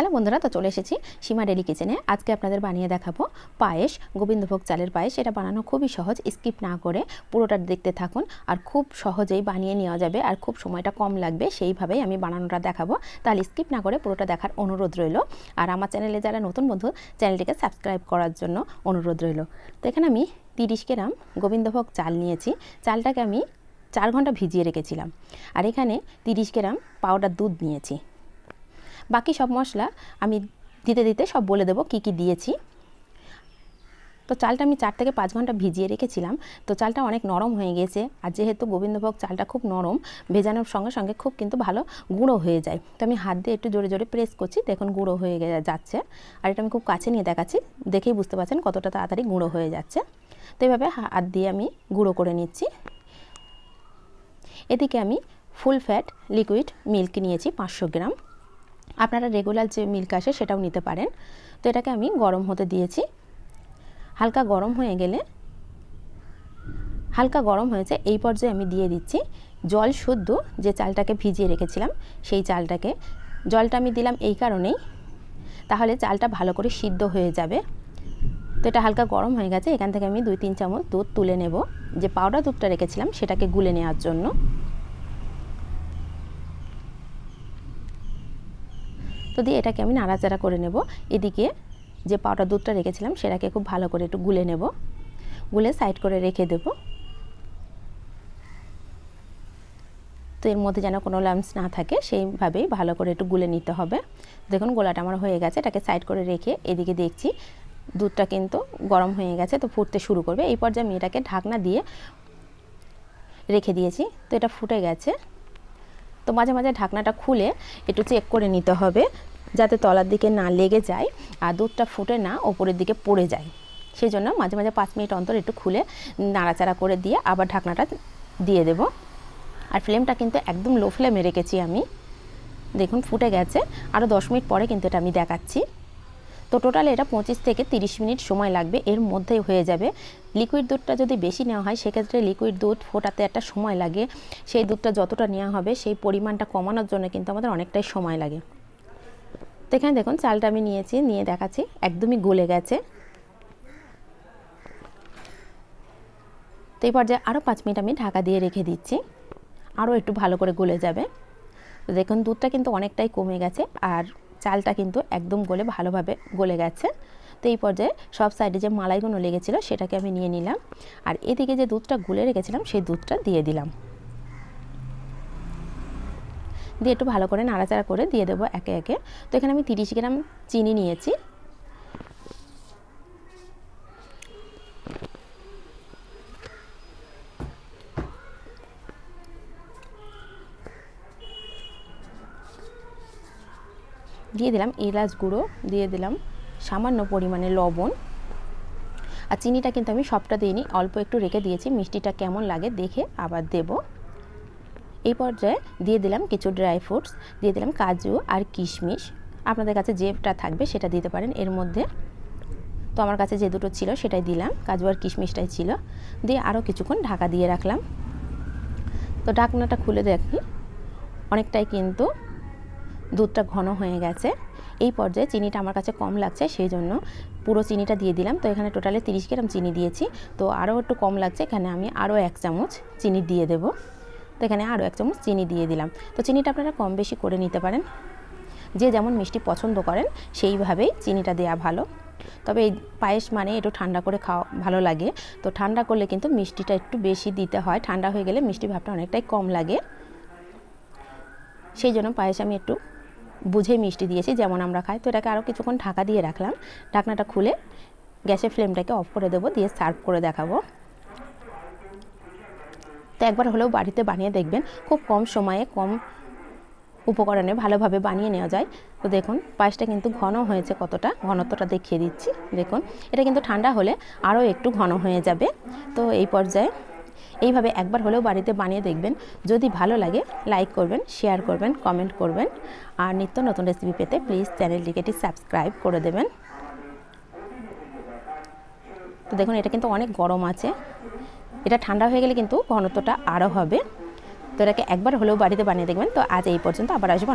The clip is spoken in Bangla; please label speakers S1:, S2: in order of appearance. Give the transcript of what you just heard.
S1: হ্যালো বন্ধুরা, তো চলে এসেছি সীমা ডেলি কিচেনে। আজকে আপনাদের বানিয়ে দেখাবো পায়েস, গোবিন্দভোগ চালের পায়েস। এটা বানানো খুবই সহজ, স্কিপ না করে পুরোটা দেখতে থাকুন। আর খুব সহজেই বানিয়ে নেওয়া যাবে আর খুব সময়টা কম লাগবে, সেইভাবেই আমি বানানোটা দেখাবো। তাহলে স্কিপ না করে পুরোটা দেখার অনুরোধ রইল। আর আমার চ্যানেলে যারা নতুন বন্ধু, চ্যানেলটিকে সাবস্ক্রাইব করার জন্য অনুরোধ রইল। তো এখানে আমি 30 গ্রাম গোবিন্দভোগ চাল নিয়েছি। চালটাকে আমি 4 ঘন্টা ভিজিয়ে রেখেছিলাম। আর এখানে 30 গ্রাম পাউডার দুধ নিয়েছি। বাকি সব মশলা আমি দিতে দিতে সব বলে দেবো কি কি দিয়েছি। তো চালটা আমি 4 থেকে 5 ঘন্টা ভিজিয়ে রেখেছিলাম। তো চালটা অনেক নরম হয়ে গেছে। আর যেহেতু গোবিন্দভোগ চালটা খুব নরম, ভেজানোর সঙ্গে সঙ্গে খুব কিন্তু ভালো গুঁড়ো হয়ে যায়। তো আমি হাত দিয়ে একটু জোরে জোরে প্রেস করছি, দেখুন গুঁড়ো হয়ে যাচ্ছে। আর এটা আমি খুব কাছে নিয়ে দেখাচ্ছি, দেখেই বুঝতে পারছেন কতটা তাড়াতাড়ি গুঁড়ো হয়ে যাচ্ছে। তো এইভাবে হাত দিয়ে আমি গুঁড়ো করে নিচ্ছি। এদিকে আমি ফুল ফ্যাট লিকুইড মিল্ক নিয়েছি 500 গ্রাম। আপনারা রেগুলার যে মিল্ক আসে সেটাও নিতে পারেন। তো এটাকে আমি গরম হতে দিয়েছি। হালকা গরম হয়ে গেলে, হালকা গরম হয়েছে, এই পর্যায়ে আমি দিয়ে দিচ্ছি জল শুদ্ধ যে চালটাকে ভিজিয়ে রেখেছিলাম সেই চালটাকে। জলটা আমি দিলাম এই কারণেই, তাহলে চালটা ভালো করে সিদ্ধ হয়ে যাবে। তো এটা হালকা গরম হয়ে গেছে। এখান থেকে আমি 2-3 চামচ দুধ তুলে নেব, যে পাউডার দুধটা রেখেছিলাম সেটাকে গুলে নেওয়ার জন্য। তো দিয়ে এটাকে আমি নাড়াচাড়া করে নেব। এদিকে যে পাউডার দুধটা রেখেছিলাম সেটাকে খুব ভালো করে একটু গুলে নেব, গুলে সাইড করে রেখে দেব। তো এর মধ্যে যেন কোনো লাম্পস না থাকে সেইভাবেই ভালো করে একটু গুলে নিতে হবে। দেখুন গোলাটা আমার হয়ে গেছে। এটাকে সাইড করে রেখে এদিকে দেখছি দুধটা কিন্তু গরম হয়ে গেছে, তো ফুটতে শুরু করবে। এই পর্যায়ে আমি এটাকে ঢাকনা দিয়ে রেখে দিয়েছি। তো এটা ফুটে গেছে। তো মাঝে মাঝে ঢাকনাটা খুলে একটু চেক করে নিতে হবে, যাতে তলার দিকে না লেগে যায় আর দুধটা ফুটে না ওপরের দিকে পড়ে যায়। সেই জন্য মাঝে মাঝে 5 মিনিট অন্তর একটু খুলে নাড়াচাড়া করে দিয়ে আবার ঢাকনাটা দিয়ে দেব। আর ফ্লেমটা কিন্তু একদম লো ফ্লেমে রেখেছি আমি। দেখুন ফুটে গেছে। আরও 10 মিনিট পরে কিন্তু এটা আমি দেখাচ্ছি। তো টোটাল এটা 25 থেকে 30 মিনিট সময় লাগবে, এর মধ্যেই হয়ে যাবে। লিকুইড দুধটা যদি বেশি নেওয়া হয় সেক্ষেত্রে লিকুইড দুধ ফোটাতে একটা সময় লাগে। সেই দুধটা যতটা নেওয়া হবে সেই পরিমাণটা কমানোর জন্য কিন্তু আমাদের অনেকটাই সময় লাগে। তো এখানে দেখুন চালটা আমি নিয়েছি, নিয়ে দেখাচ্ছি একদমই গলে গেছে। তো এই পর্যায়ে আরও 5 মিনিট আমি ঢাকা দিয়ে রেখে দিচ্ছি, আরও একটু ভালো করে গলে যাবে। তো দেখুন দুধটা কিন্তু অনেকটাই কমে গেছে আর চালটা কিন্তু একদম গলে ভালোভাবে গলে গেছে। তো এই পর্যায়ে সব সাইডে যে মালাইগুলো লেগেছিল সেটাকে আমি নিয়ে নিলাম। আর এদিকে যে দুধটা গুলে রেখেছিলাম সেই দুধটা দিয়ে দিলাম, দিয়ে একটু ভালো করে নাড়াচাড়া করে দিয়ে দেবো একে একে। তো এখানে আমি 30 গ্রাম চিনি নিয়েছি। দিয়ে দিলাম এলাচ গুঁড়ো, দিয়ে দিলাম সামান্য পরিমাণে লবণ। আর চিনিটা কিন্তু আমি সবটা দিইনি, অল্প একটু রেখে দিয়েছি, মিষ্টিটা কেমন লাগে দেখে আবার দেব। এই পর্যায়ে দিয়ে দিলাম কিছু ড্রাই ফ্রুটস, দিয়ে দিলাম কাজু আর কিশমিশ। আপনাদের কাছে যেটা থাকবে সেটা দিতে পারেন এর মধ্যে। তো আমার কাছে যে দুটো ছিল সেটাই দিলাম, কাজু আর কিশমিশটাই ছিল। দিয়ে আরও কিছুক্ষণ ঢাকা দিয়ে রাখলাম। তো ঢাকনাটা খুলে দেখি অনেকটাই কিন্তু দুধটা ঘন হয়ে গেছে। এই পর্যায়ে চিনিটা আমার কাছে কম লাগছে, সেই জন্য পুরো চিনিটা দিয়ে দিলাম। তো এখানে টোটালে 30 গ্রাম চিনি দিয়েছি, তো আরও একটু কম লাগছে, এখানে আমি আরও 1 চামচ চিনি দিয়ে দেব। তো এখানে আরও 1 চামচ চিনি দিয়ে দিলাম। তো চিনিটা আপনারা কম বেশি করে নিতে পারেন, যে যেমন মিষ্টি পছন্দ করেন সেইভাবেই চিনিটা দেওয়া ভালো। তবে এই পায়েস মানে একটু ঠান্ডা করে খাওয়া ভালো লাগে। তো ঠান্ডা করলে কিন্তু মিষ্টিটা একটু বেশি দিতে হয়, ঠান্ডা হয়ে গেলে মিষ্টি ভাবটা অনেকটাই কম লাগে। সেই জন্য পায়েস আমি একটু বুঝে মিষ্টি দিয়েছি যেমন আমরা খাই। তো এটাকে আরও কিছুক্ষণ ঢাকা দিয়ে রাখলাম। ঢাকনাটা খুলে গ্যাসের ফ্লেমটাকে অফ করে দেবো, দিয়ে সার্ভ করে দেখাবো। তো একবার হলেও বাড়িতে বানিয়ে দেখবেন, খুব কম সময়ে কম উপকরণে ভালোভাবে বানিয়ে নেওয়া যায়। তো দেখুন পায়েসটা কিন্তু ঘন হয়েছে, কতটা ঘনত্বটা দেখিয়ে দিচ্ছি। দেখুন এটা কিন্তু ঠান্ডা হলে আরও একটু ঘন হয়ে যাবে। তো এই পর্যায়ে এইভাবে একবার হলেও বাড়িতে বানিয়ে দেখবেন। যদি ভালো লাগে লাইক করবেন, শেয়ার করবেন, কমেন্ট করবেন। আর নিত্য নতুন রেসিপি পেতে প্লিজ চ্যানেলটিকে সাবস্ক্রাইব করে দেবেন। তো দেখুন এটা কিন্তু অনেক গরম আছে, এটা ঠান্ডা হয়ে গেলে কিন্তু ঘনত্বটা আরও হবে। তো এটাকে একবার হলেও বাড়িতে বানিয়ে দেখবেন। তো আজ এই পর্যন্ত, আবার আসবো